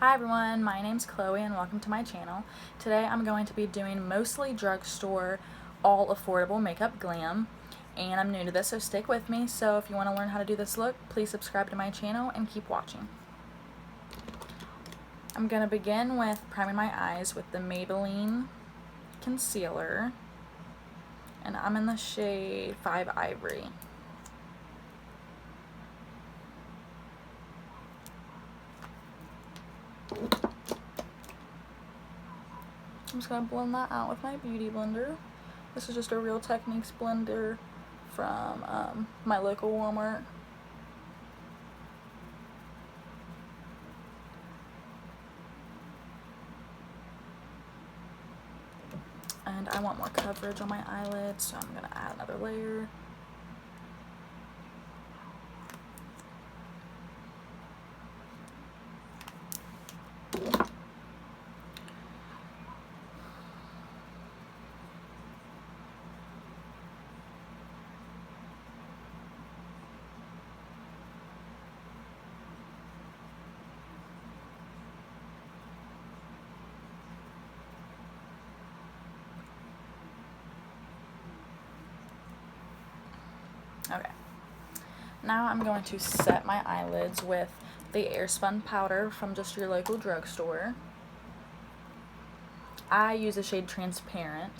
Hi everyone, my name's Chloe and welcome to my channel. Today I'm going to be doing mostly drugstore, all affordable makeup glam, and I'm new to this, so stick with me. So if you want to learn how to do this look, please subscribe to my channel and keep watching. I'm going to begin with priming my eyes with the Maybelline concealer, and I'm in the shade 5 Ivory. I'm just going to blend that out with my beauty blender. This is just a Real Techniques blender from my local Walmart. And I want more coverage on my eyelids, so I'm going to add another layer. Okay, now I'm going to set my eyelids with the Airspun powder from just your local drugstore. I use the shade Transparent.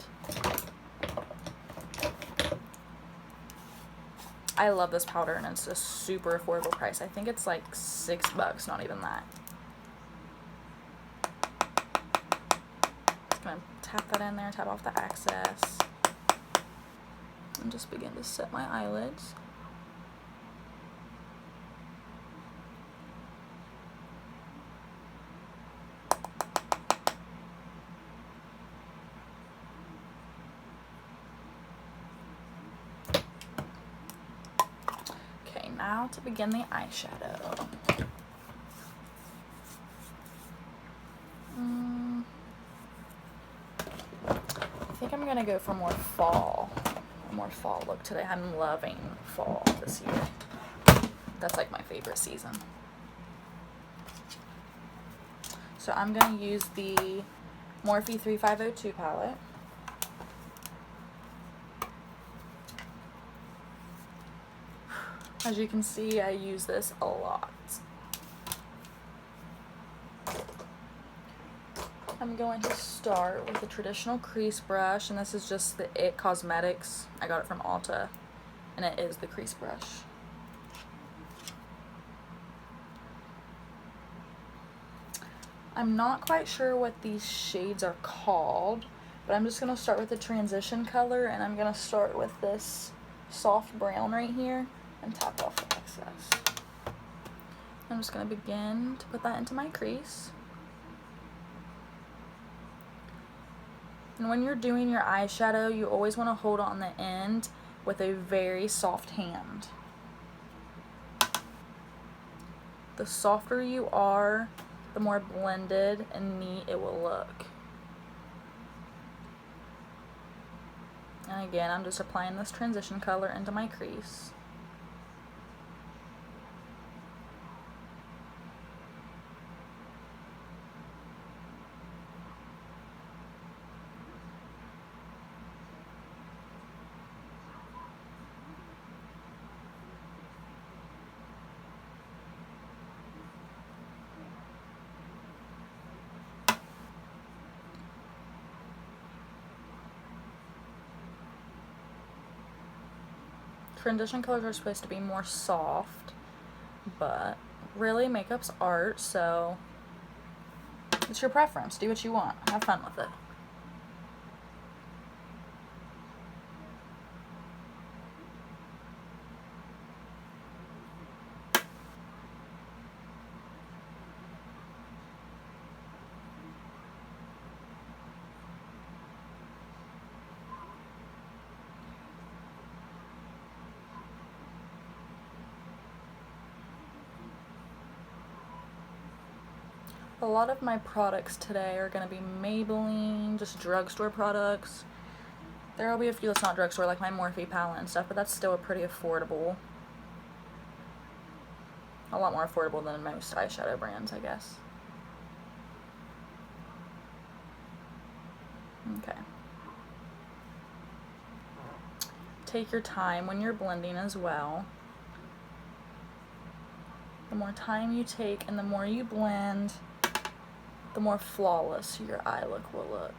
I love this powder and it's a super affordable price. I think it's like $6, not even that. Just gonna tap that in there, tap off the excess, and just begin to set my eyelids. Okay, now to begin the eyeshadow. I think I'm gonna go for a more fall look today. I'm loving fall this year. That's like my favorite season. So I'm gonna use the Morphe 3502 palette. As you can see, I use this a lot. I'm going to start with a traditional crease brush, and this is just the It Cosmetics. I got it from Ulta, and it is the crease brush. I'm not quite sure what these shades are called, but I'm just going to start with the transition color, and I'm going to start with this soft brown right here and tap off the excess. I'm just going to begin to put that into my crease. And when you're doing your eyeshadow, you always want to hold on the end with a very soft hand. The softer you are, the more blended and neat it will look. And again, I'm just applying this transition color into my crease. Transition colors are supposed to be more soft, but really makeup's art, so it's your preference. Do what you want. Have fun with it. A lot of my products today are going to be Maybelline, just drugstore products. There will be a few that's not drugstore, like my Morphe palette and stuff, but that's still a pretty affordable. A lot more affordable than most eyeshadow brands, I guess. Okay. Take your time when you're blending as well. The more time you take and the more you blend, the more flawless your eye look will look.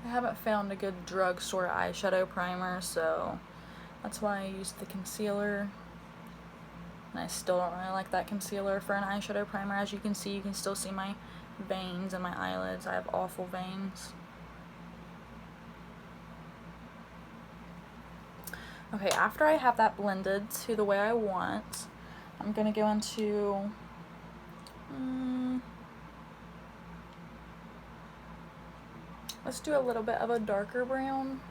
I haven't found a good drugstore eyeshadow primer, so that's why I used the concealer. And I still don't really like that concealer for an eyeshadow primer. As you can still see my veins in my eyelids. I have awful veins. Okay, after I have that blended to the way I want, I'm gonna go into let's do a little bit of a darker brown.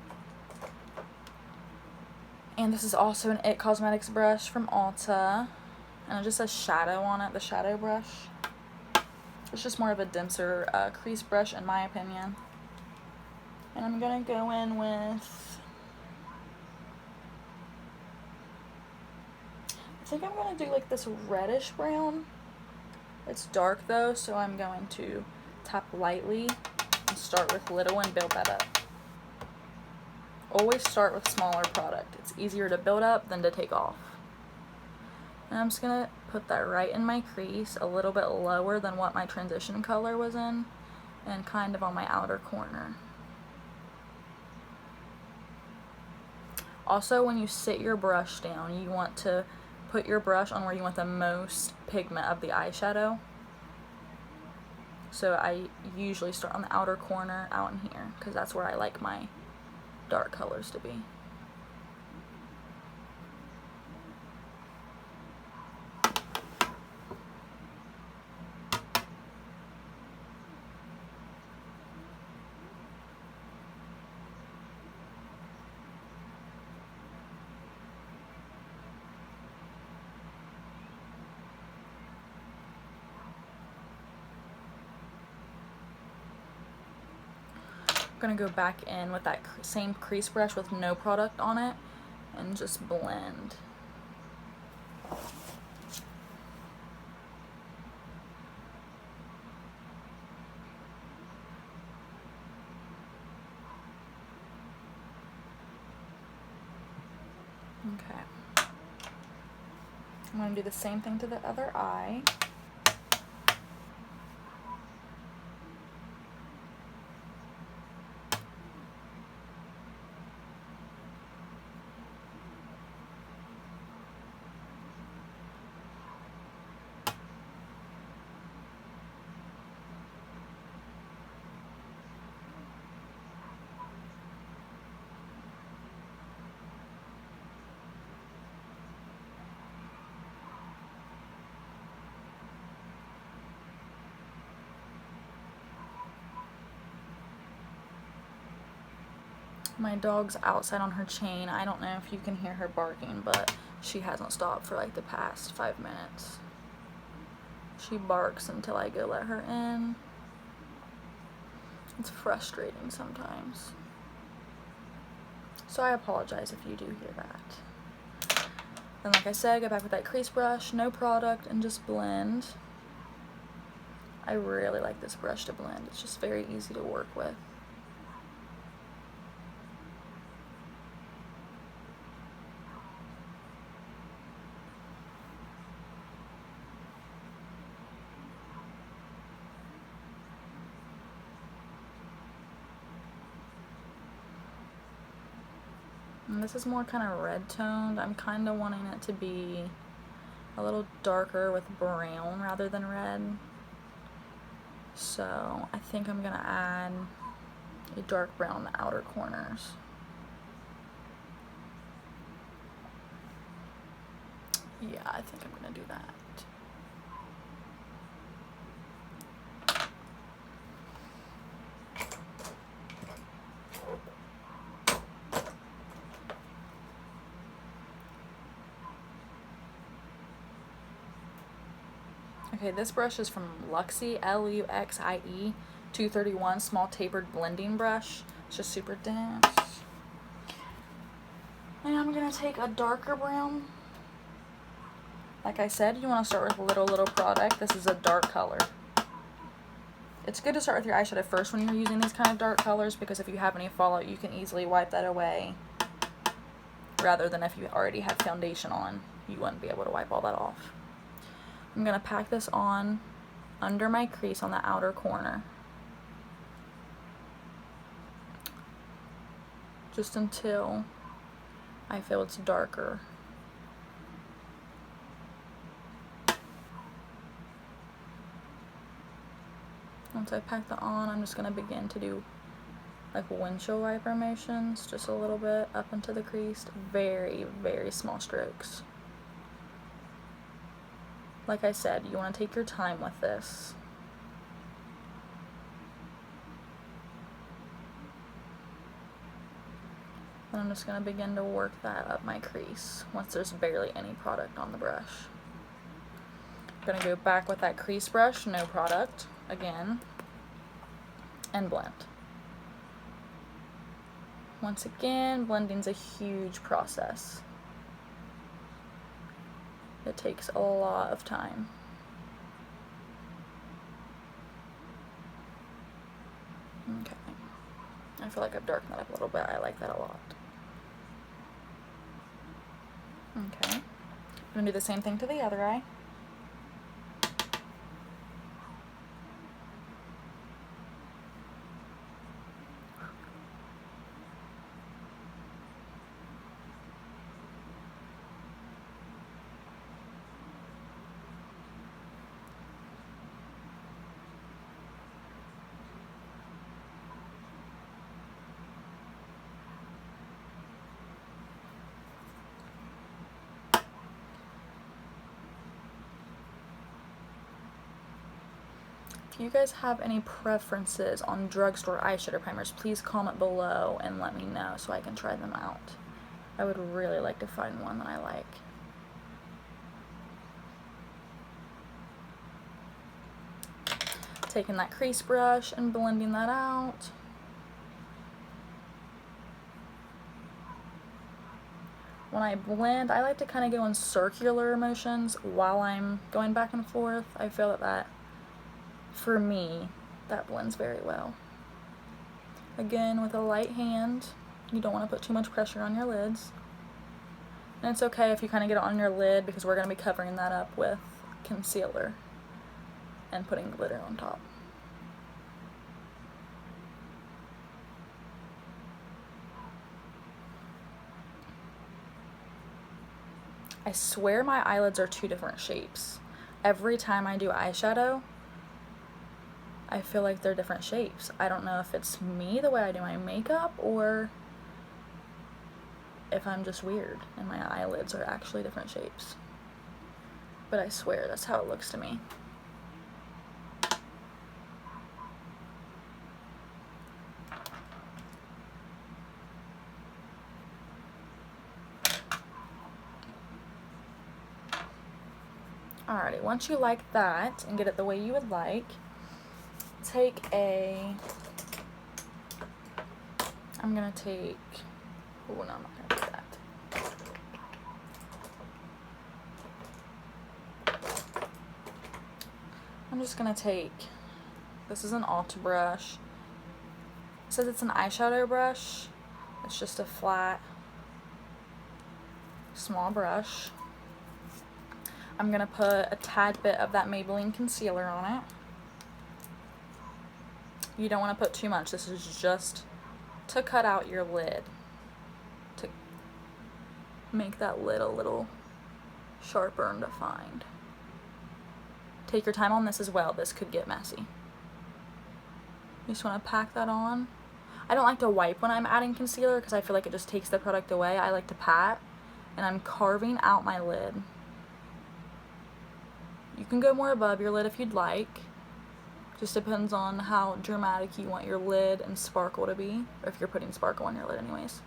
And this is also an IT Cosmetics brush from Ulta. And it just says shadow on it, the shadow brush. It's just more of a denser crease brush in my opinion. And I'm gonna go in with, I think I'm gonna do like this reddish brown. It's dark though, so I'm going to tap lightly and start with little and build that up. Always start with smaller product. It's easier to build up than to take off. And I'm just gonna put that right in my crease, a little bit lower than what my transition color was in, and kind of on my outer corner. Also, when you sit your brush down, you want to put your brush on where you want the most pigment of the eyeshadow. So I usually start on the outer corner out in here, because that's where I like my dark colors to be. I'm gonna go back in with that same crease brush with no product on it and just blend. Okay. I'm gonna do the same thing to the other eye. My dog's outside on her chain. I don't know if you can hear her barking, but she hasn't stopped for like the past 5 minutes. She barks until I go let her in. It's frustrating sometimes. So I apologize if you do hear that. Then like I said, go back with that crease brush, no product, and just blend. I really like this brush to blend. It's just very easy to work with. And this is more kind of red toned. I'm kind of wanting it to be a little darker with brown rather than red. So I think I'm gonna add a dark brown in the outer corners. Yeah, I think I'm gonna do that. Okay, this brush is from Luxie, Luxie 231, small tapered blending brush. It's just super dense. And I'm gonna take a darker brown Like I said, you want to start with little product. This is a dark color. It's good to start with your eyeshadow first when you're using these kind of dark colors, because if you have any fallout, you can easily wipe that away, rather than if you already have foundation on, you wouldn't be able to wipe all that off. I'm going to pack this on under my crease on the outer corner, just until I feel it's darker. Once I pack that on, I'm just going to begin to do like windshield wiper motions, just a little bit up into the crease, very, very small strokes. Like I said, you want to take your time with this. And I'm just going to begin to work that up my crease once there's barely any product on the brush. I'm going to go back with that crease brush, no product, again, and blend. Once again, blending's a huge process. It takes a lot of time. Okay. I feel like I've darkened that up a little bit. I like that a lot. Okay. I'm going to do the same thing to the other eye. If you guys have any preferences on drugstore eyeshadow primers, please comment below and let me know so I can try them out. I would really like to find one that I like. Taking that crease brush and blending that out. When I blend, I like to kind of go in circular motions while I'm going back and forth. I feel that for me, that blends very well. Again, with a light hand, you don't want to put too much pressure on your lids. And it's okay if you kind of get it on your lid, because we're going to be covering that up with concealer and putting glitter on top. I swear my eyelids are two different shapes. Every time I do eyeshadow, I feel like they're different shapes. I don't know if it's me, the way I do my makeup, or if I'm just weird and my eyelids are actually different shapes. But I swear that's how it looks to me. Alrighty, once you like that and get it the way you would like, take I'm gonna take, oh no, I'm not gonna do that. I'm just gonna take, this is an Ulta brush. It says it's an eyeshadow brush. It's just a flat, small brush. I'm gonna put a tad bit of that Maybelline concealer on it. You don't want to put too much. This is just to cut out your lid, to make that lid a little sharper and defined. Take your time on this as well. This could get messy. You just want to pack that on. I don't like to wipe when I'm adding concealer because I feel like it just takes the product away. I like to pat, and I'm carving out my lid. You can go more above your lid if you'd like. Just depends on how dramatic you want your lid and sparkle to be, or if you're putting sparkle on your lid anyways.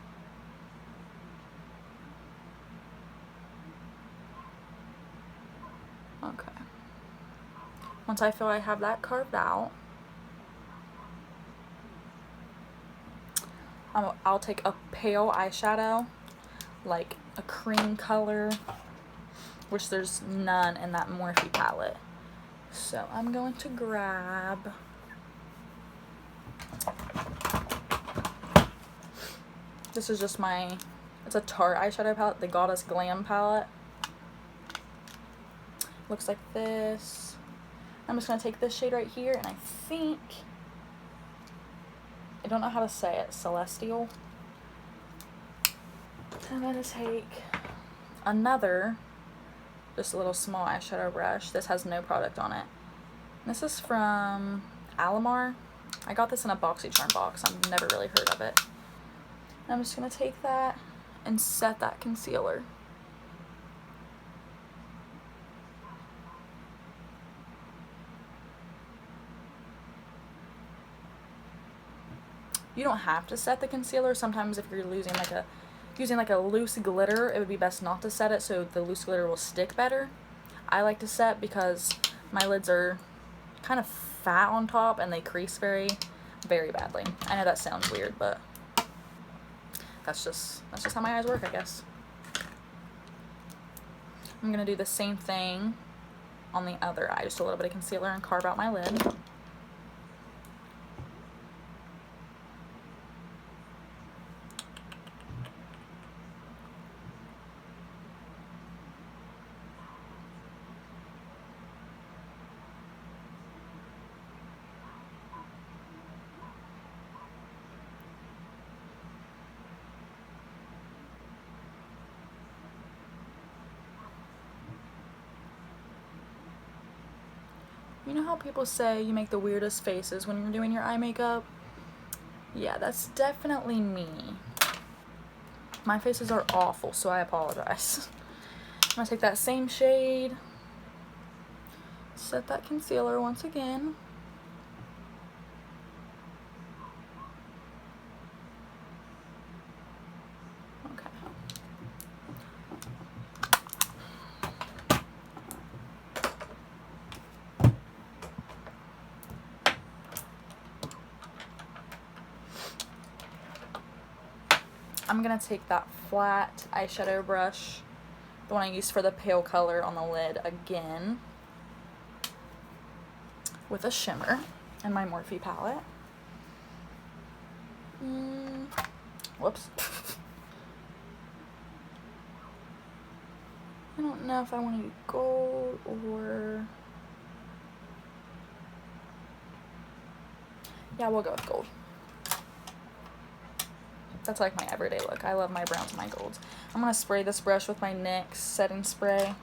Okay. Once I feel I have that carved out, I'll take a pale eyeshadow, like a cream color, which there's none in that Morphe palette. So I'm going to grab this is just it's a Tarte eyeshadow palette, the Goddess Glam palette. Looks like this. I'm just going to take this shade right here, and I don't know how to say it, Celestial. I'm going to take another, just a little small eyeshadow brush. This has no product on it. This is from Alamar. I got this in a BoxyCharm box. I've never really heard of it. And I'm just going to take that and set that concealer. You don't have to set the concealer. Sometimes if you're using like a loose glitter, it would be best not to set it so the loose glitter will stick better. I like to set because my lids are kind of fat on top and they crease very, very badly. I know that sounds weird, but that's just how my eyes work, I guess. I'm gonna do the same thing on the other eye, just a little bit of concealer and carve out my lid. You know how people say you make the weirdest faces when you're doing your eye makeup? Yeah, that's definitely me. My faces are awful, so I apologize. I'm gonna take that same shade, set that concealer once again. Okay. I'm gonna take that flat eyeshadow brush, the one I used for the pale color on the lid, again with a shimmer in my Morphe palette. Whoops. I don't know if I want to use gold or... Yeah, we'll go with gold. That's like my everyday look. I love my browns and my golds. I'm going to spray this brush with my NYX setting spray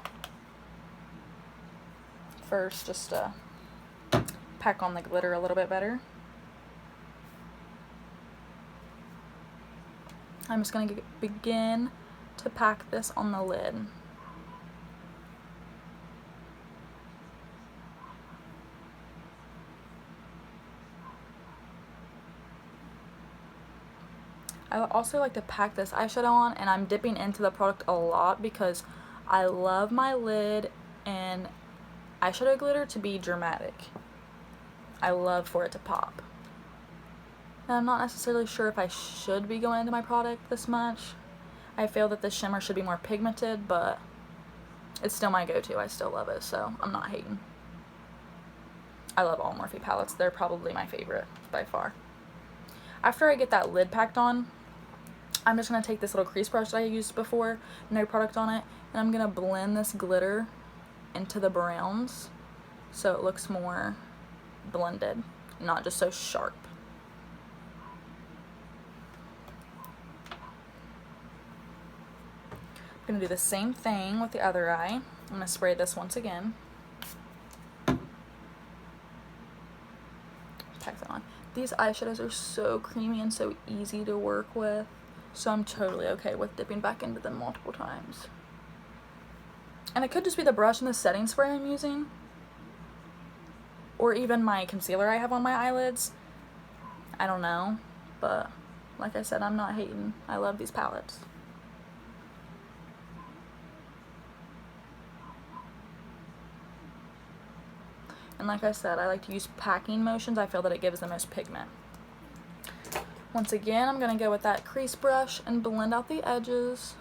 first, just to pack on the glitter a little bit better. I'm just going to begin to pack this on the lid. I also like to pack this eyeshadow on, and I'm dipping into the product a lot because I love my lid and eyeshadow glitter to be dramatic. I love for it to pop. And I'm not necessarily sure if I should be going into my product this much. I feel that the shimmer should be more pigmented, but it's still my go-to. I still love it, so I'm not hating. I love all Morphe palettes. They're probably my favorite by far. After I get that lid packed on, I'm just going to take this little crease brush that I used before, no product on it, and I'm going to blend this glitter into the browns so it looks more blended, not just so sharp. I'm going to do the same thing with the other eye. I'm going to spray this once again. Pack that on. These eyeshadows are so creamy and so easy to work with, so I'm totally okay with dipping back into them multiple times. And it could just be the brush and the setting spray I'm using, or even my concealer I have on my eyelids. I don't know, but like I said, I'm not hating. I love these palettes. And like I said, I like to use packing motions. I feel that it gives the most pigment. Once again, I'm going to go with that crease brush and blend out the edges.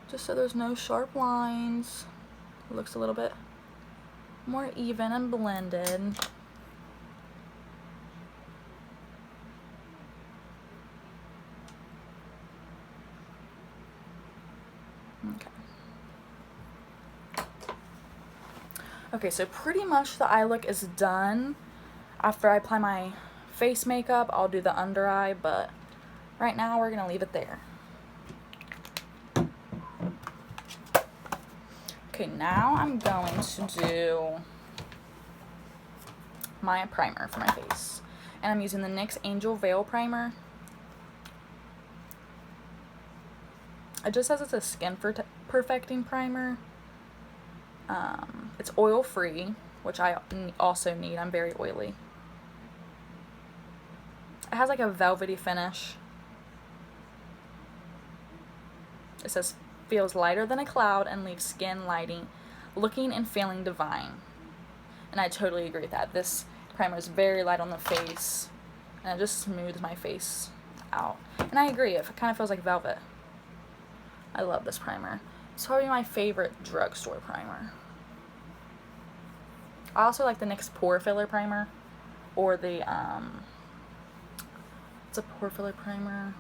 just so there's no sharp lines. It looks a little bit more even and blended. Okay. Okay, so pretty much the eye look is done. After I apply my face makeup, I'll do the under eye, but right now we're gonna leave it there. Okay, now I'm going to do my primer for my face. And I'm using the NYX Angel Veil Primer. It just says it's a skin perfecting primer. It's oil free, which I also need. I'm very oily. It has like a velvety finish. It says feels lighter than a cloud and leaves skin looking and feeling divine. And I totally agree with that. This primer is very light on the face and it just smooths my face out. And I agree, it kind of feels like velvet. I love this primer. It's probably my favorite drugstore primer. I also like the NYX Pore Filler Primer, or the, it's a pore filler primer,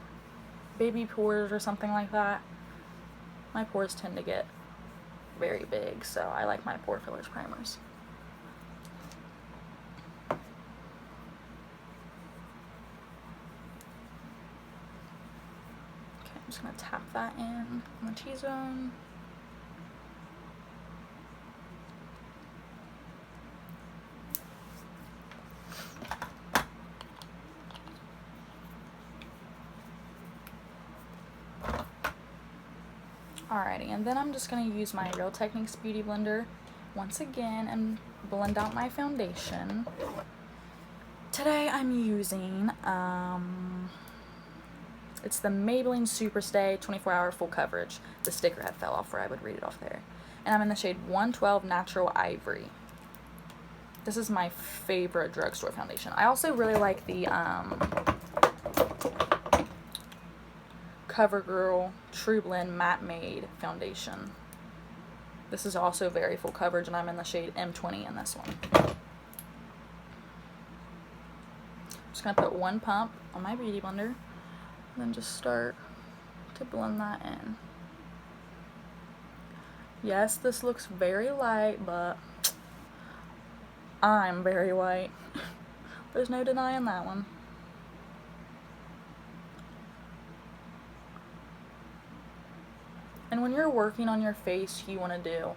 baby pores or something like that. My pores tend to get very big, so I like my pore fillers primers. Okay, I'm just going to tap that in on the T-zone. Alrighty, and then I'm just going to use my Real Techniques Beauty Blender once again and blend out my foundation. Today I'm using, it's the Maybelline Superstay 24-Hour Full Coverage. The sticker had fell off where I would read it off there. And I'm in the shade 112 Natural Ivory. This is my favorite drugstore foundation. I also really like the CoverGirl True Blend Matte Made foundation. This is also very full coverage, and I'm in the shade M20 in this one. I'm just going to put one pump on my beauty blender, and then just start to blend that in. Yes, this looks very light, but I'm very white. There's no denying that one. And when you're working on your face, you want to do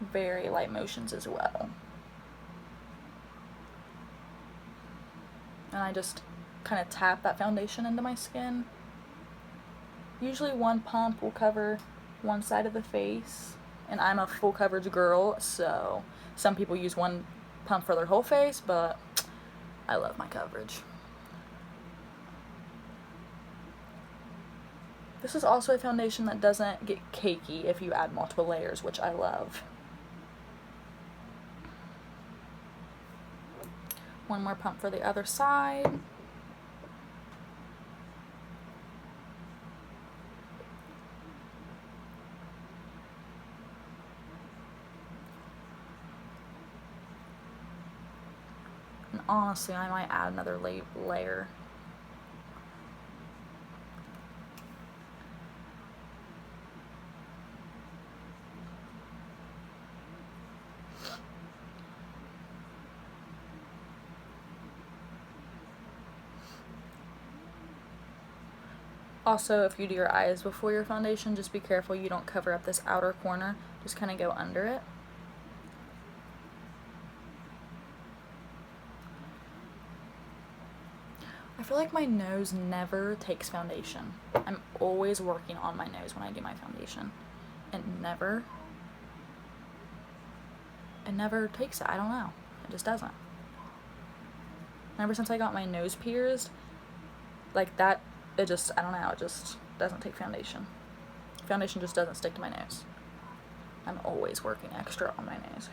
very light motions as well. And I just kind of tap that foundation into my skin. Usually one pump will cover one side of the face, and I'm a full coverage girl, so some people use one pump for their whole face, but I love my coverage. This is also a foundation that doesn't get cakey if you add multiple layers, which I love. One more pump for the other side. And honestly, I might add another layer. Also, if you do your eyes before your foundation, just be careful you don't cover up this outer corner. Just kind of go under it. I feel like my nose never takes foundation. I'm always working on my nose when I do my foundation. It never takes it. I don't know. It just doesn't. Ever since I got my nose pierced, like that, I don't know, it just doesn't take foundation. Foundation just doesn't stick to my nose. I'm always working extra on my nose.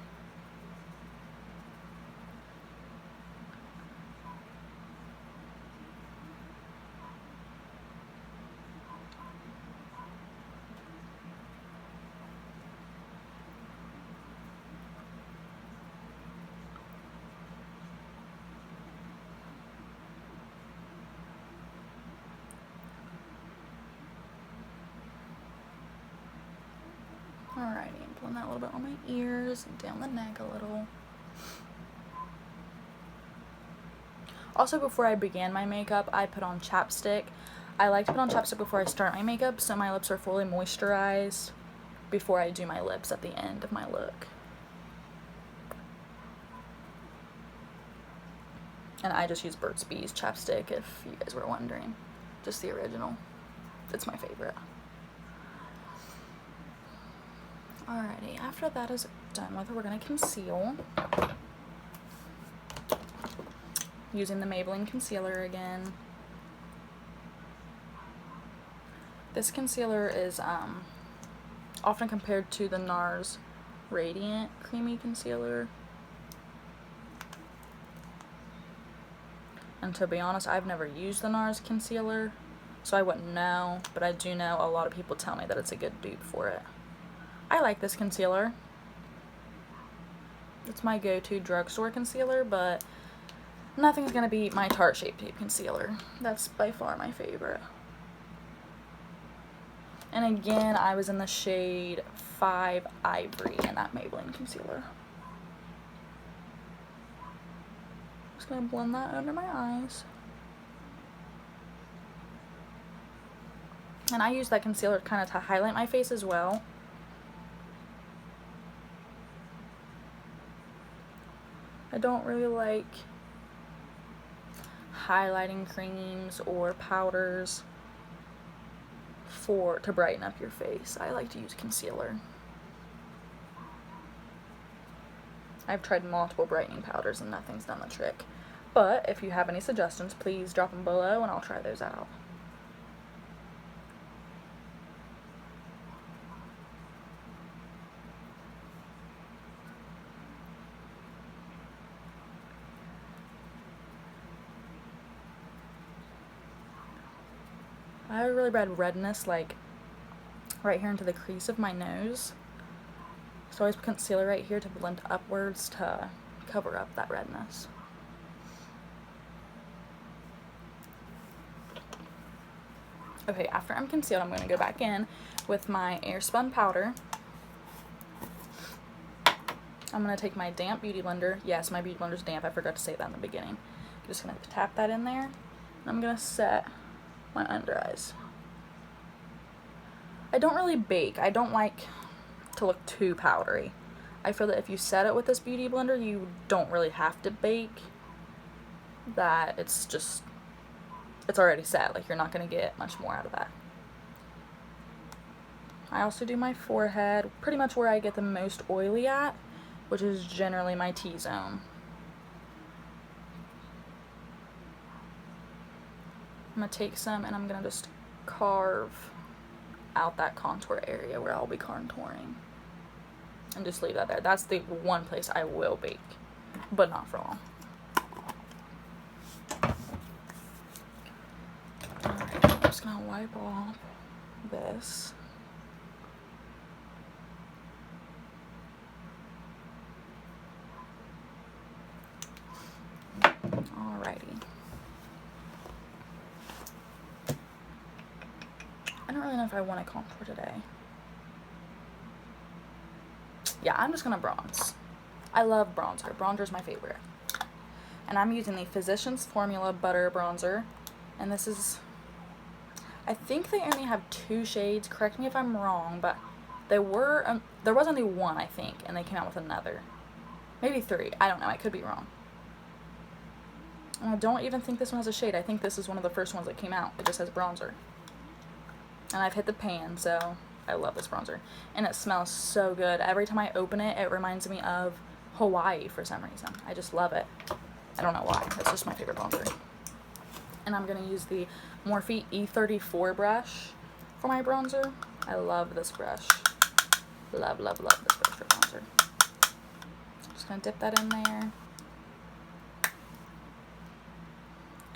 Alrighty, I'm pulling that a little bit on my ears and down the neck a little. Also, before I began my makeup, I put on chapstick. I like to put on chapstick before I start my makeup so my lips are fully moisturized before I do my lips at the end of my look. And I just use Burt's Bees chapstick, if you guys were wondering. Just the original. It's my favorite. Alrighty, after that is done with, we're going to conceal. Using the Maybelline concealer again. This concealer is often compared to the NARS Radiant Creamy Concealer. And to be honest, I've never used the NARS concealer, so I wouldn't know, but I do know a lot of people tell me that it's a good dupe for it. I like this concealer. It's my go-to drugstore concealer, but nothing's gonna beat my Tarte Shape Tape concealer. That's by far my favorite. And again, I was in the shade 5 Ivory in that Maybelline concealer. Just gonna blend that under my eyes. And I use that concealer kind of to highlight my face as well. I don't really like highlighting creams or powders to brighten up your face. I like to use concealer. I've tried multiple brightening powders and nothing's done the trick. But if you have any suggestions, please drop them below and I'll try those out. I have a really bad redness, like right here into the crease of my nose. So I always put concealer right here to blend upwards to cover up that redness. Okay, after I'm concealed, I'm going to go back in with my Airspun powder. I'm going to take my damp beauty blender. Yes, my beauty blender's damp. I forgot to say that in the beginning. I'm just going to tap that in there. And I'm going to set my under eyes. I don't really bake. I don't like to look too powdery. I feel that if you set it with this beauty blender, you don't really have to bake. That it's already set. Like, you're not going to get much more out of that. I also do my forehead, pretty much where I get the most oily at, which is generally my T-zone. I'm going to take some and I'm going to just carve out that contour area where I'll be contouring. And just leave that there. That's the one place I will bake, but not for long. Alright, I'm just going to wipe off this. Alrighty. I don't really know if I want to contour today. Yeah, I'm just going to bronze. I love bronzer. Bronzer is my favorite. And I'm using the Physicians Formula Butter Bronzer. And this is, I think they only have 2 shades. Correct me if I'm wrong, but there was only 1, I think, and they came out with another. Maybe 3. I don't know. I could be wrong. And I don't even think this one has a shade. I think this is one of the first ones that came out. It just has bronzer. And I've hit the pan, so I love this bronzer. And it smells so good. Every time I open it, it reminds me of Hawaii for some reason. I just love it. I don't know why. It's just my favorite bronzer. And I'm going to use the Morphe E34 brush for my bronzer. I love this brush. Love, love, love this brush for bronzer. Just going to dip that in there.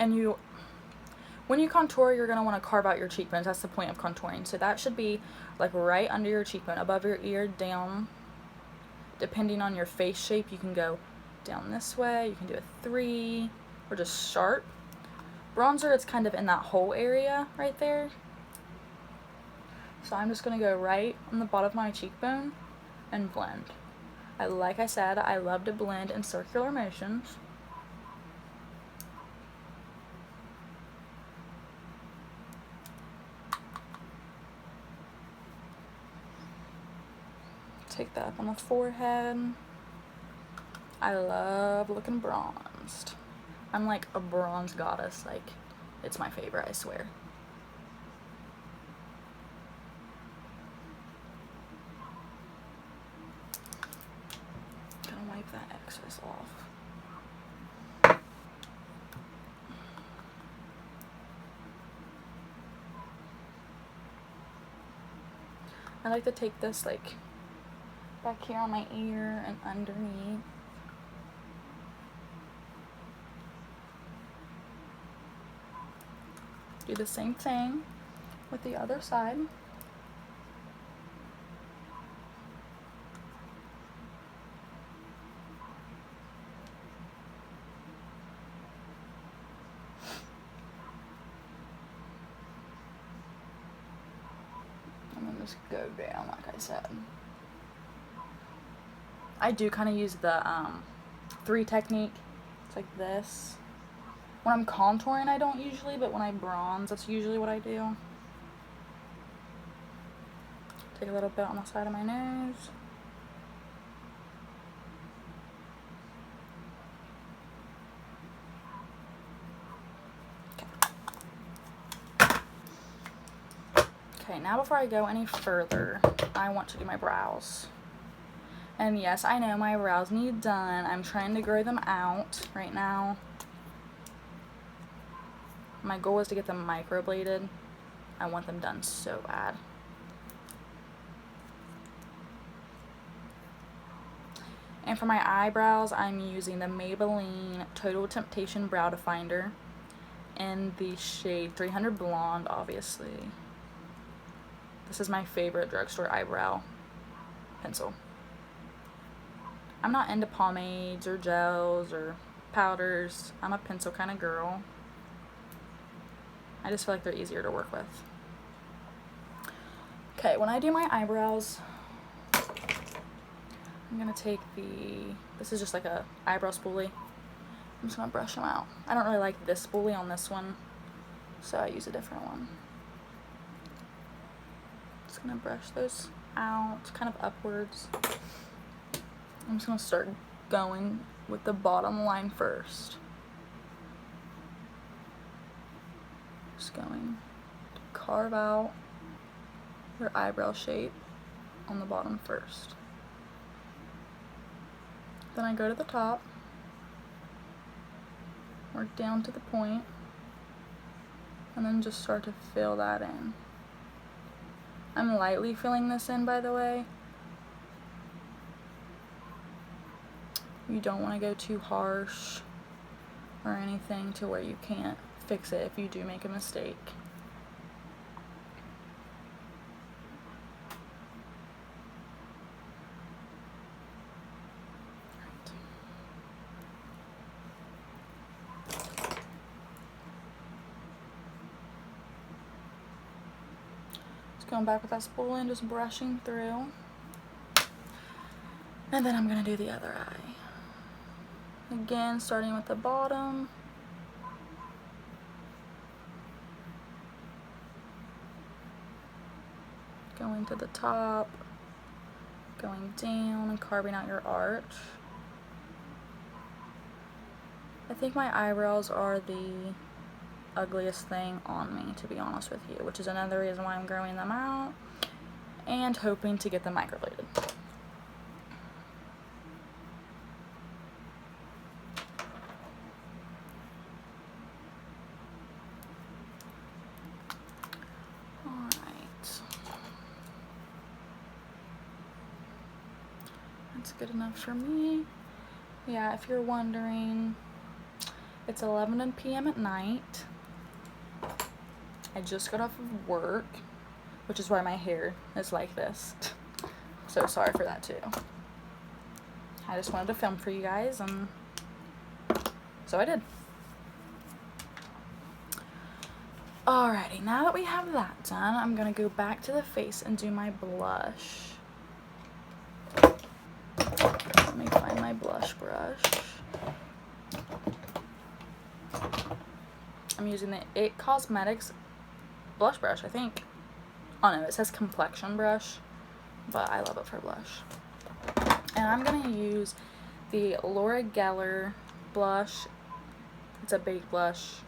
And when you contour, you're going to want to carve out your cheekbones. That's the point of contouring. So that should be like right under your cheekbone, above your ear, down. Depending on your face shape, you can go down this way. You can do a 3 or just sharp. Bronzer, it's kind of in that whole area right there. So I'm just going to go right on the bottom of my cheekbone and blend. Like I said, I love to blend in circular motions. Take that up on the forehead. I love looking bronzed. I'm like a bronze goddess. Like, it's my favorite, I swear. Gonna wipe that excess off. I like to take this like back here on my ear and underneath. Do the same thing with the other side. And then just go down like I said. I do kind of use the 3 technique. It's like this. When I'm contouring, I don't usually, but when I bronze, that's usually what I do. Take a little bit on the side of my nose. Okay, now before I go any further, I want to do my brows. And yes, I know my brows need done. I'm trying to grow them out right now. My goal is to get them microbladed. I want them done so bad. And for my eyebrows, I'm using the Maybelline Total Temptation Brow Definer in the shade 300 Blonde, obviously. This is my favorite drugstore eyebrow pencil. I'm not into pomades or gels or powders. I'm a pencil kind of girl. I just feel like they're easier to work with. Okay, when I do my eyebrows, I'm gonna take this is just like a eyebrow spoolie. I'm just gonna brush them out. I don't really like this spoolie on this one, so I use a different one. Just gonna brush those out, kind of upwards. I'm just gonna start going with the bottom line first. Just going to carve out your eyebrow shape on the bottom first. Then I go to the top, work down to the point, and then just start to fill that in. I'm lightly filling this in, by the way. You don't want to go too harsh or anything to where you can't fix it if you do make a mistake. Just going back with that spool and just brushing through. And then I'm going to do the other eye. Again, starting with the bottom. Going to the top, going down and carving out your arch. I think my eyebrows are the ugliest thing on me, to be honest with you, which is another reason why I'm growing them out and hoping to get them microbladed. That's good enough for me. Yeah, if you're wondering, it's 11 p.m. at night. I just got off of work, which is why my hair is like this. So sorry for that too. I just wanted to film for you guys, and so I did. Alrighty, now that we have that done, I'm gonna go back to the face and do my blush. Let me find my blush brush. I'm using the It Cosmetics blush brush, I think. Oh no, it says complexion brush, but I love it for blush. And I'm gonna use the Laura Geller blush. It's a baked blush,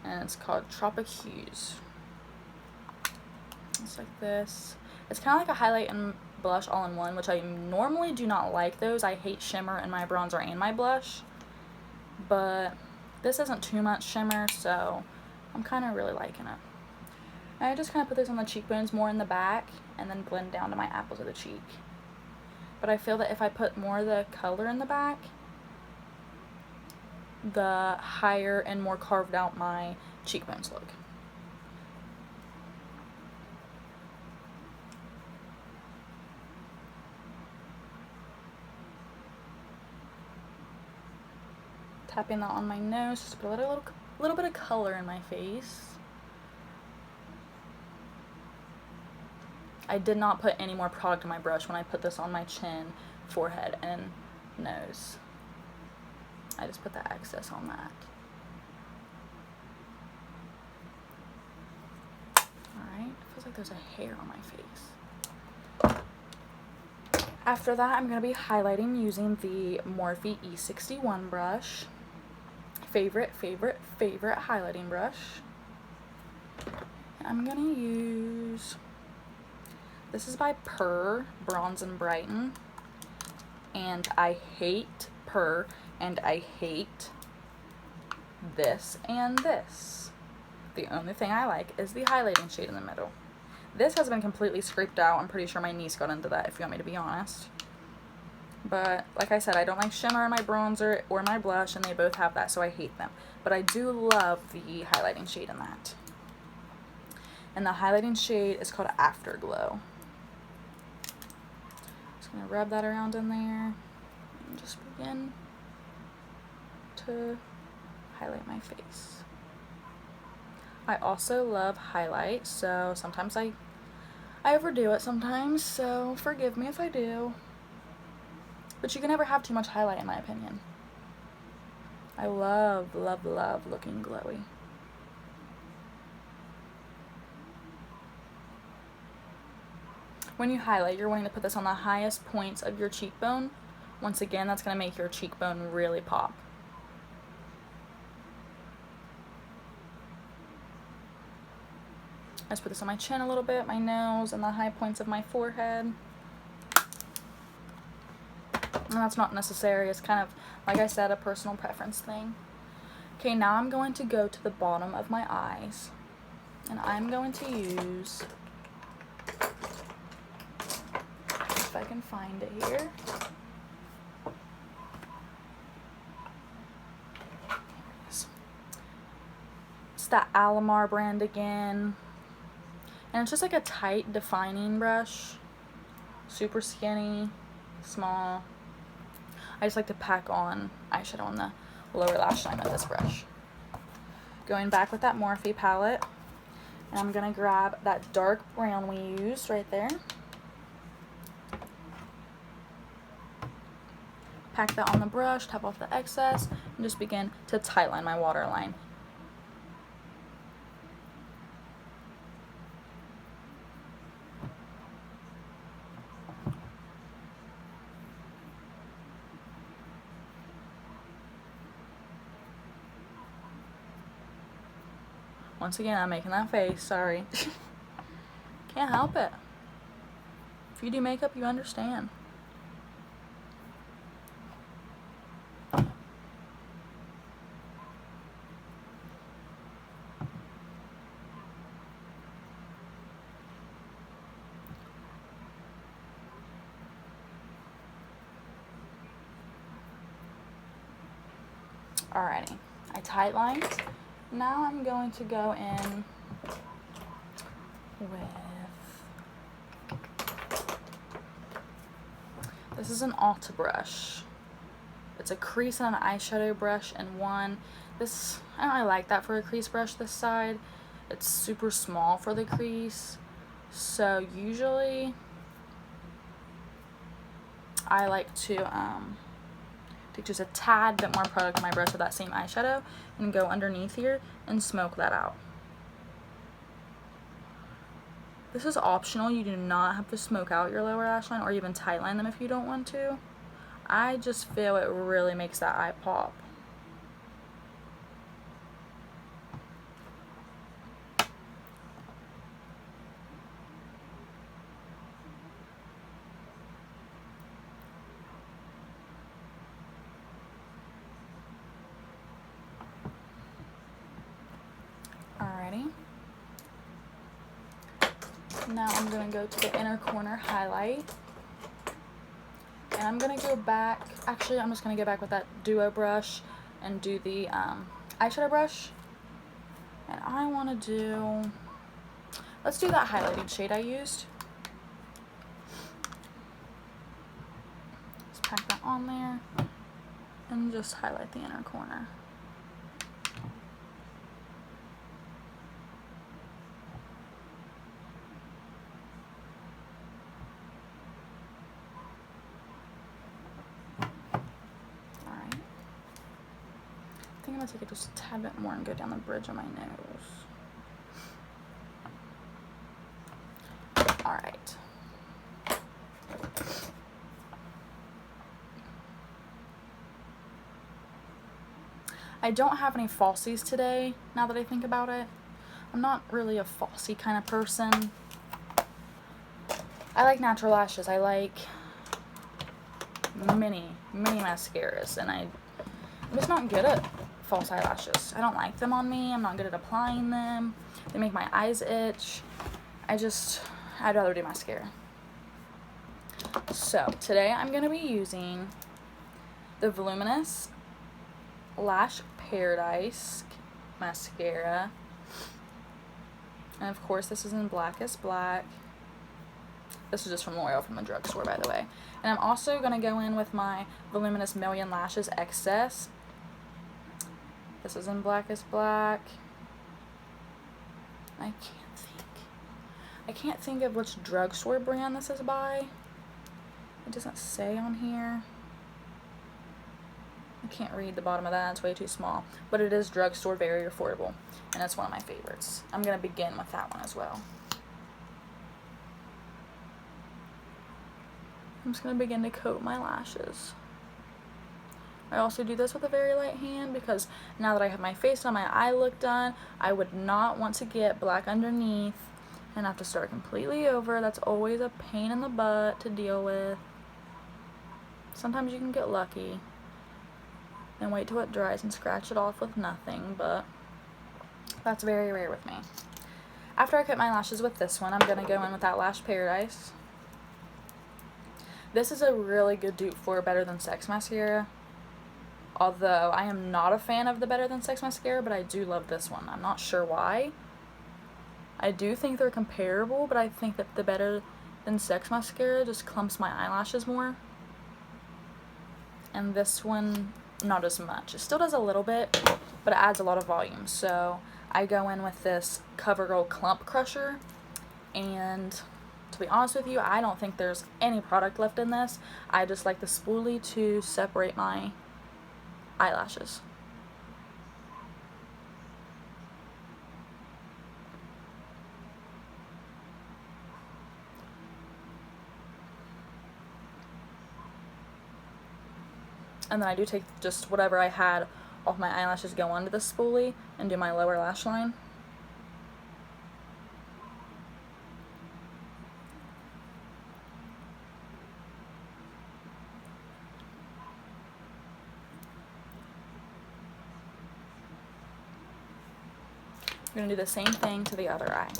and it's called Tropic Hues. It's like this. It's kind of like a highlight and blush all in one, which I normally do not like those. I hate shimmer in my bronzer and my blush, but this isn't too much shimmer, so I'm kind of really liking it. And I just kind of put this on the cheekbones more in the back and then blend down to my apples of the cheek. But I feel that if I put more of the color in the back, the higher and more carved out my cheekbones look. Tapping that on my nose just to put a little bit of color in my face. I did not put any more product in my brush when I put this on my chin, forehead, and nose. I just put the excess on that. Alright, feels like there's a hair on my face. After that, I'm going to be highlighting using the Morphe E61 brush. Favorite highlighting brush. And I'm going to use, this is by Purr, Bronze and Brighten. And I hate Purr, and I hate this and this. The only thing I like is the highlighting shade in the middle. This has been completely scraped out. I'm pretty sure my niece got into that, if you want me to be honest. But like I said, I don't like shimmer in my bronzer or my blush, and they both have that, so I hate them. But I do love the highlighting shade in that. And the highlighting shade is called Afterglow. Just gonna rub that around in there and just begin to highlight my face. I also love highlight, so sometimes I overdo it sometimes, so forgive me if I do. But you can never have too much highlight, in my opinion. I love, love, love looking glowy. When you highlight, you're wanting to put this on the highest points of your cheekbone. Once again, that's going to make your cheekbone really pop. I just put this on my chin a little bit, my nose, and the high points of my forehead. And that's not necessary. It's kind of, like I said, a personal preference thing. Okay, now I'm going to go to the bottom of my eyes. And I'm going to use, if I can find it here. It's the Alamar brand again. And it's just like a tight defining brush. Super skinny, small. I just like to pack on eyeshadow on the lower lash line with this brush. Going back with that Morphe palette. And I'm going to grab that dark brown we used right there. Pack that on the brush, tap off the excess, and just begin to tightline my waterline. Once again, I'm making that face, sorry. Can't help it. If you do makeup, you understand. Alrighty, I tight lined. Now I'm going to go in with, this is an Ulta brush. It's a crease and an eyeshadow brush in one. This, I don't really like that for a crease brush this side, it's super small for the crease. So usually I like to take just a tad bit more product on my brush with that same eyeshadow and go underneath here and smoke that out. This is optional. You do not have to smoke out your lower lash line or even tightline them if you don't want to. I just feel it really makes that eye pop. Alrighty. Now I'm going to go to the inner corner highlight. And I'm going to go back, actually I'm just going to go back with that duo brush and do the eyeshadow brush. And I want to do, let's do that highlighted shade I used. Just pack that on there and just highlight the inner corner. I'm going to take it just a tad bit more and go down the bridge of my nose. Alright. I don't have any falsies today, now that I think about it. I'm not really a falsie kind of person. I like natural lashes. I like many mascaras, and I'm just not good at false eyelashes. I don't like them on me. I'm not good at applying them. They make my eyes itch. I'd rather do mascara. So today I'm going to be using the Voluminous Lash Paradise mascara. And of course this is in Blackest Black. This is just from L'Oreal from the drugstore, by the way. And I'm also going to go in with my Voluminous Million Lashes Excess. This is in Blackest Black. I can't think of which drugstore brand this is by. It doesn't say on here. I can't read the bottom of that, it's way too small. But it is drugstore, very affordable. And it's one of my favorites. I'm going to begin with that one as well. I'm just going to begin to coat my lashes. I also do this with a very light hand because now that I have my face done, my eye look done, I would not want to get black underneath and have to start completely over. That's always a pain in the butt to deal with. Sometimes you can get lucky and wait till it dries and scratch it off with nothing, but that's very rare with me. After I cut my lashes with this one, I'm going to go in with that Lash Paradise. This is a really good dupe for Better Than Sex mascara. Although I am not a fan of the Better Than Sex mascara, but I do love this one. I'm not sure why. I do think they're comparable, but I think that the Better Than Sex mascara just clumps my eyelashes more. And this one, not as much. It still does a little bit, but it adds a lot of volume. So I go in with this CoverGirl Clump Crusher. And to be honest with you, I don't think there's any product left in this. I just like the spoolie to separate my eyelashes. And then I do take just whatever I had off my eyelashes, go onto the spoolie, and do my lower lash line. I'm going to do the same thing to the other eye.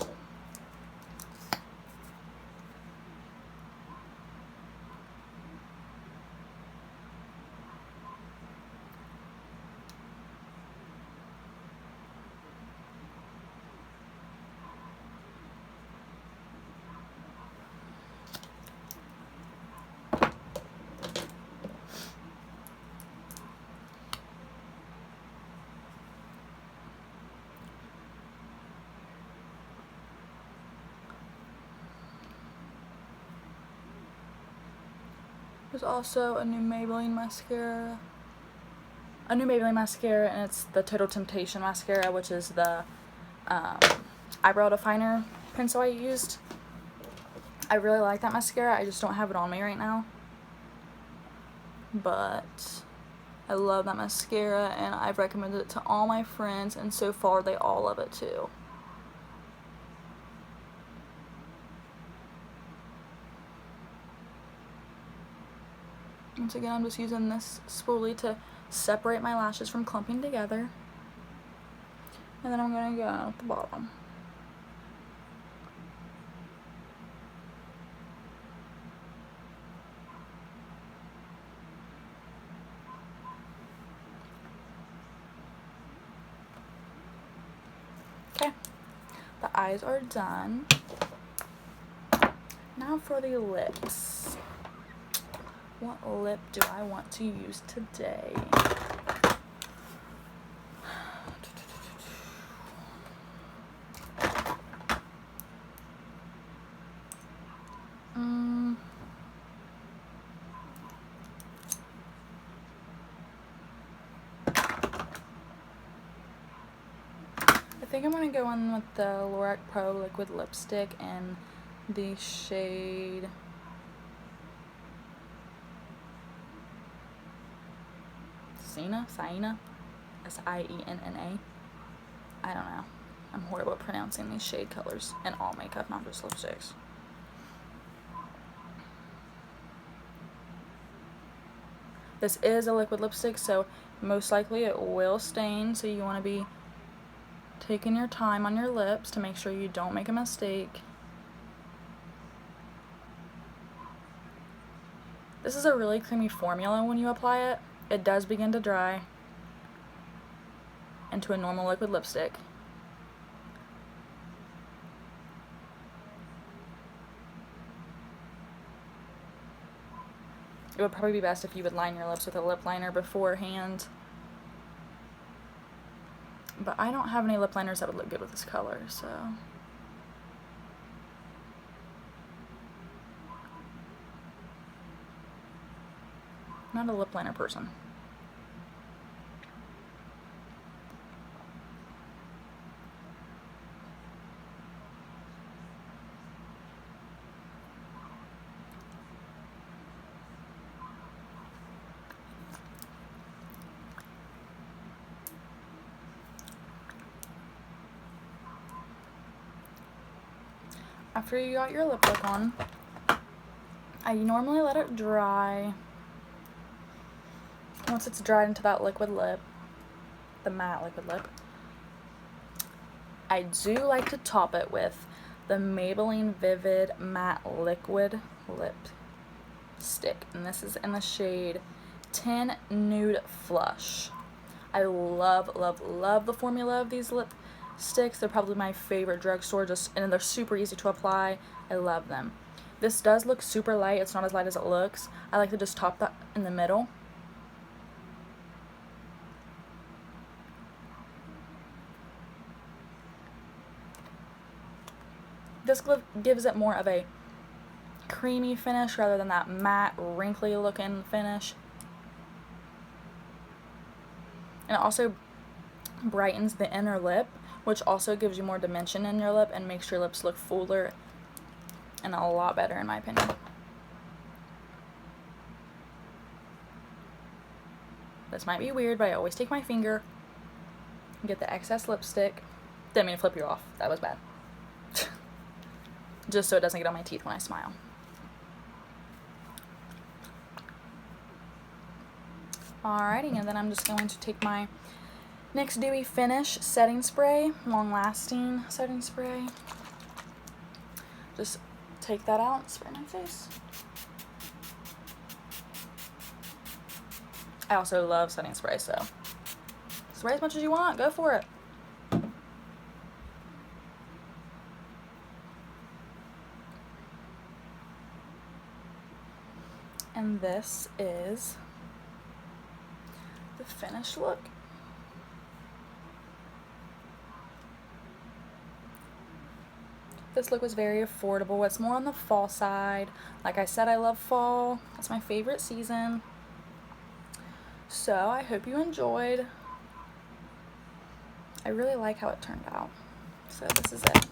There's also a new Maybelline mascara. And it's the Total Temptation mascara, which is the eyebrow definer pencil I used. I really like that mascara. I just don't have it on me right now. But I love that mascara, and I've recommended it to all my friends, and so far they all love it too. Once again, I'm just using this spoolie to separate my lashes from clumping together. And then I'm going to go at the bottom. Okay, the eyes are done. Now for the lips. What lip do I want to use today? I think I'm going to go in with the Lorac Pro liquid lipstick in the shade Sienna? S-I-E-N-N-A. I don't know. I'm horrible at pronouncing these shade colors in all makeup, not just lipsticks. This is a liquid lipstick, so most likely it will stain, so you want to be taking your time on your lips to make sure you don't make a mistake. This is a really creamy formula when you apply it. It does begin to dry into a normal liquid lipstick. It would probably be best if you would line your lips with a lip liner beforehand. But I don't have any lip liners that would look good with this color, so. I'm not a lip liner person. After you got your lip look on, I normally let it dry. Once it's dried into that liquid lip, the matte liquid lip, I do like to top it with the Maybelline Vivid Matte Liquid Lipstick. And this is in the shade 10 Nude Flush. I love, love, love the formula of these lipsticks. They're probably my favorite drugstore, and they're super easy to apply. I love them. This does look super light. It's not as light as it looks. I like to just top that in the middle. This gives it more of a creamy finish rather than that matte, wrinkly looking finish. And it also brightens the inner lip, which also gives you more dimension in your lip and makes your lips look fuller and a lot better in my opinion. This might be weird, but I always take my finger and get the excess lipstick. Didn't mean to flip you off. That was bad. Just so it doesn't get on my teeth when I smile. Alrighty, and then I'm just going to take my NYX Dewy Finish setting spray, long lasting setting spray. Just take that out and spray my face. I also love setting spray, so spray as much as you want, go for it. And this is the finished look. this look was very affordable. It's more on the fall side. Like I said, I love fall. It's my favorite season. So I hope you enjoyed. I really like how it turned out. So this is it.